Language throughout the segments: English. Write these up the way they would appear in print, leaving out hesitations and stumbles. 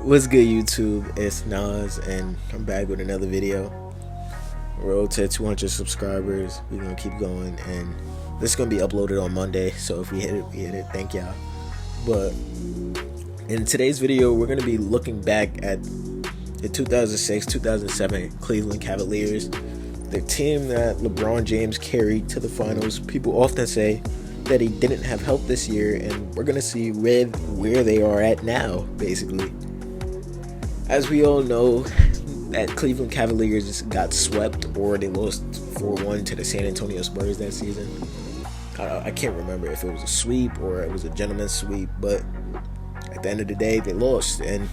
What's good, YouTube? It's Nas, and I'm back with another video. Road to 200 subscribers. We're gonna keep going, and this is gonna be uploaded on Monday. So if we hit it, we hit it. Thank y'all. But in today's video, we're gonna be looking back at the 2006-2007 Cleveland Cavaliers, the team that LeBron James carried to the finals. People often say that he didn't have help this year, and we're gonna see where they are at now, basically. As we all know, that Cleveland Cavaliers got swept, or they lost 4-1 to the San Antonio Spurs that season. I can't remember if it was a sweep or it was a gentleman's sweep, but at the end of the day, they lost. And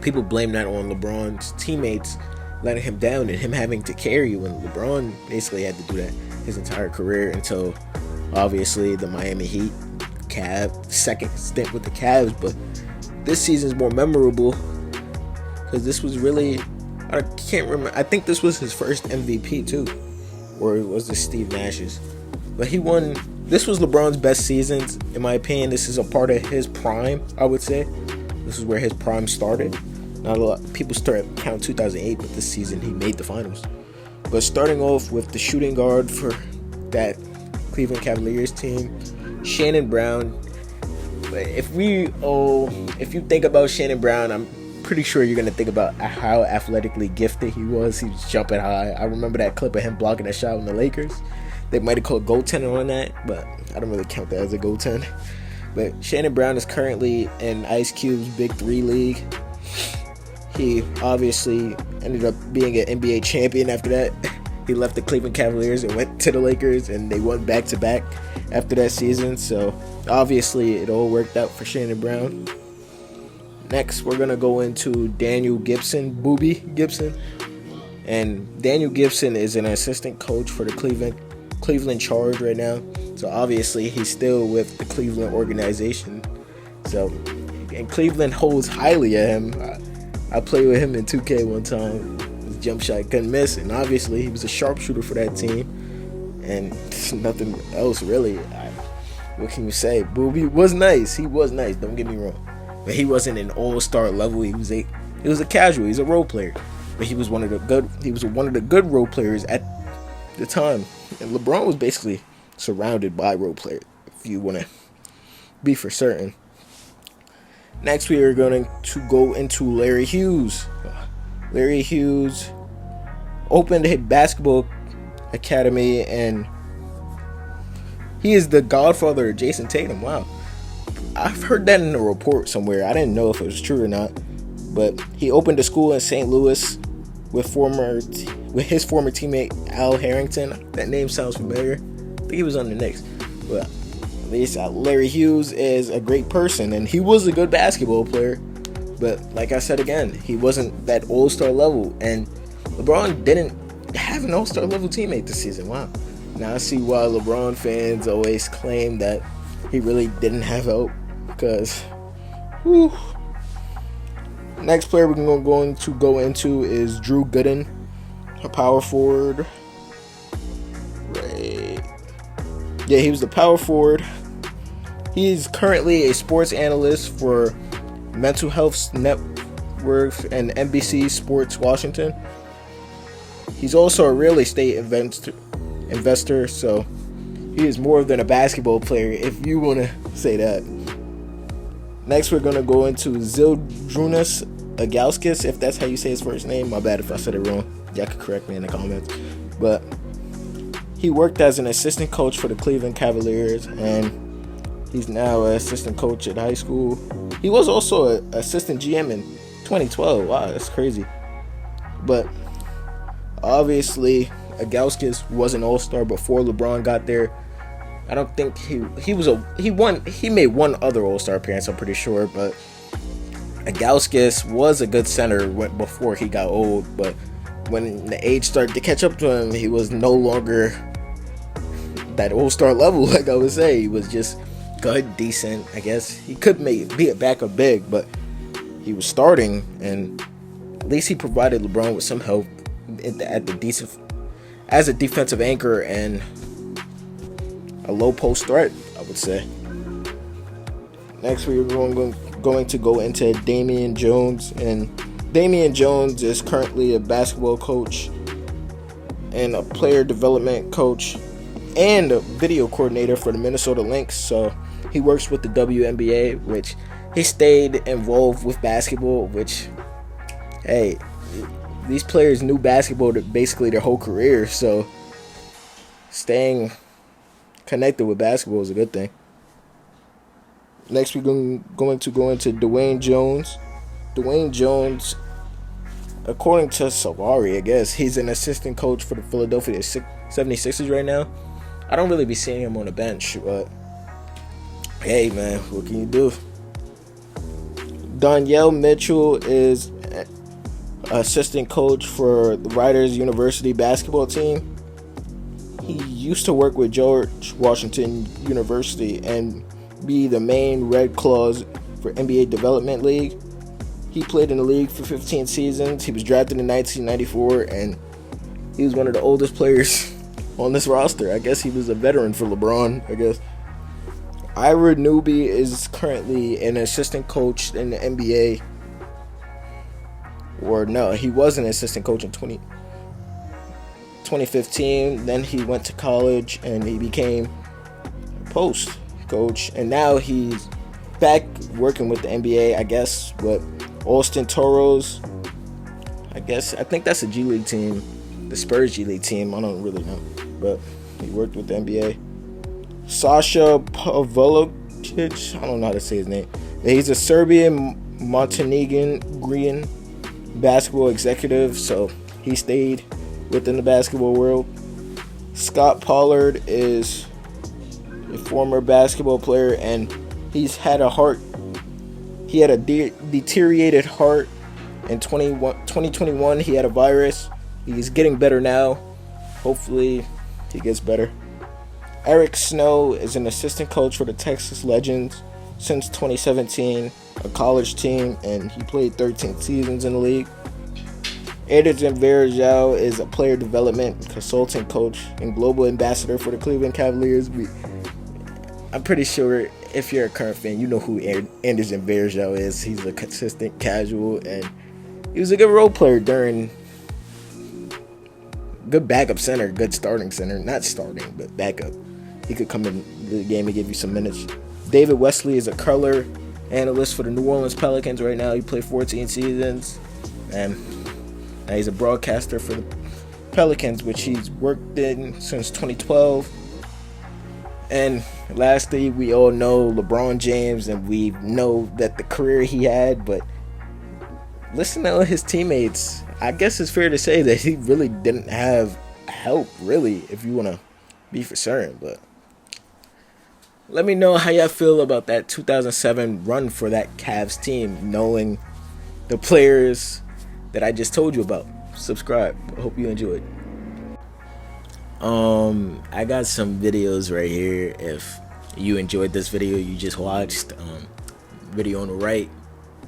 people blame that on LeBron's teammates letting him down and him having to carry, when LeBron basically had to do that his entire career until, obviously, the Miami Heat, second stint with the Cavs. But this season's more memorable because this was really, I can't remember, I think this was his first MVP too, or was this Steve Nash's? But he won. This was LeBron's best seasons, in my opinion. This is a part of his prime, I would say. This is where his prime started. Not a lot of people start count 2008, but this season he made the finals. But starting off with the shooting guard for that Cleveland Cavaliers team, Shannon Brown. If you think about Shannon Brown, I'm pretty sure you're gonna think about how athletically gifted he was. He was jumping high. I remember that clip of him blocking a shot on the Lakers. They might have called goaltending on that, but I don't really count that as a goaltend. But Shannon Brown is currently in Ice Cube's Big 3 league. He obviously ended up being an NBA champion after that. He left the Cleveland Cavaliers and went to the Lakers, and they won back-to-back after that season. So obviously it all worked out for Shannon Brown. Next, we're going to go into Daniel Gibson, Booby Gibson. And Daniel Gibson is an assistant coach for the Cleveland Charge right now. So obviously he's still with the Cleveland organization. So, and Cleveland holds highly of him. I played with him in 2K one time. His jump shot couldn't miss. And obviously he was a sharpshooter for that team. And nothing else really. What can you say? Booby was nice. He was nice. Don't get me wrong. But he wasn't an all-star level. He was a casual. He's a role player. But he was one of the good role players at the time. And LeBron was basically surrounded by role players, if you want to be for certain. Next, we are going to go into Larry Hughes. Larry Hughes opened a basketball academy, and he is the godfather of Jason Tatum. Wow. I've heard that in a report somewhere. I didn't know if it was true or not. But he opened a school in St. Louis with his former teammate Al Harrington. That name sounds familiar. I think he was on the Knicks. But at least Larry Hughes is a great person, and he was a good basketball player. But like I said again, he wasn't that all-star level, and LeBron didn't have an all-star level teammate this season. Wow. Now I see why LeBron fans always claim that he really didn't have help, because next player we're going to go into is Drew Gooden, a power forward. Right. Yeah, he was the power forward. He's currently a sports analyst for Mental Health Network and NBC Sports Washington. He's also a real estate investor, so he is more than a basketball player, if you want to say that. Next, we're going to go into Zydrunas Ilgauskas, if that's how you say his first name. My bad if I said it wrong. Y'all could correct me in the comments. But he worked as an assistant coach for the Cleveland Cavaliers, and he's now an assistant coach at high school. He was also an assistant GM in 2012. Wow, that's crazy. But obviously, Ilgauskas was an all-star before LeBron got there. I don't think he made one other all-star appearance, I'm pretty sure, but Ilgauskas was a good center before he got old. But when the age started to catch up to him, he was no longer that all-star level. Like I would say, he was just good, decent. I guess he could be a backup big, but he was starting, and at least he provided LeBron with some help as a defensive anchor and a low post threat, I would say. Next, we're going to going to go into Damian Jones, and Damian Jones is currently a basketball coach and a player development coach and a video coordinator for the Minnesota Lynx. So he works with the WNBA, which he stayed involved with basketball, which, hey, these players knew basketball basically their whole career, so staying connected with basketball is a good thing. Next, we're going to go into Dwayne Jones. Dwayne Jones, according to Savari, I guess, he's an assistant coach for the Philadelphia 76ers right now. I don't really be seeing him on the bench, but hey, man, what can you do? Donyell Mitchell is assistant coach for the Rider University basketball team. He used to work with George Washington University and be the main Red Claws for NBA Development League. He played in the league for 15 seasons. He was drafted in 1994, and he was one of the oldest players on this roster. I guess he was a veteran for LeBron, I guess. Ira Newby is currently an assistant coach in the NBA. Or no, he was an assistant coach in 2015. Then he went to college and he became a post coach. And now he's back working with the NBA, I guess, with Austin Toros. I think that's a G League team. The Spurs G League team. I don't really know. But he worked with the NBA. Sasha Pavlovic, I don't know how to say his name. He's a Serbian Montenegrin basketball executive, so he stayed within the basketball world. Scott Pollard is a former basketball player, and he had a deteriorated heart in 2021. He had a virus. He's getting better now. Hopefully he gets better. Eric Snow is an assistant coach for the Texas Legends since 2017, a college team, and he played 13 seasons in the league. Anderson Varejao is a player development consultant coach and global ambassador for the Cleveland Cavaliers. I'm pretty sure if you're a current fan, you know who Anderson Varejao is. He's a consistent casual, and he was a good role player during good backup center, good starting center. Not starting, but backup. He could come in the game and give you some minutes. David Wesley is a color analyst for the New Orleans Pelicans right now. He played 14 seasons, and now he's a broadcaster for the Pelicans, which he's worked in since 2012. And lastly, we all know LeBron James, and we know that the career he had, but listen to his teammates. I guess it's fair to say that he really didn't have help, really, if you want to be for certain. But let me know how y'all feel about that 2007 run for that Cavs team, knowing the players that I just told you about. Subscribe. I hope you enjoyed. I got some videos right here. If you enjoyed this video you just watched, video on the right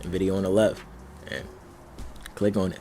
and video on the left, and click on it.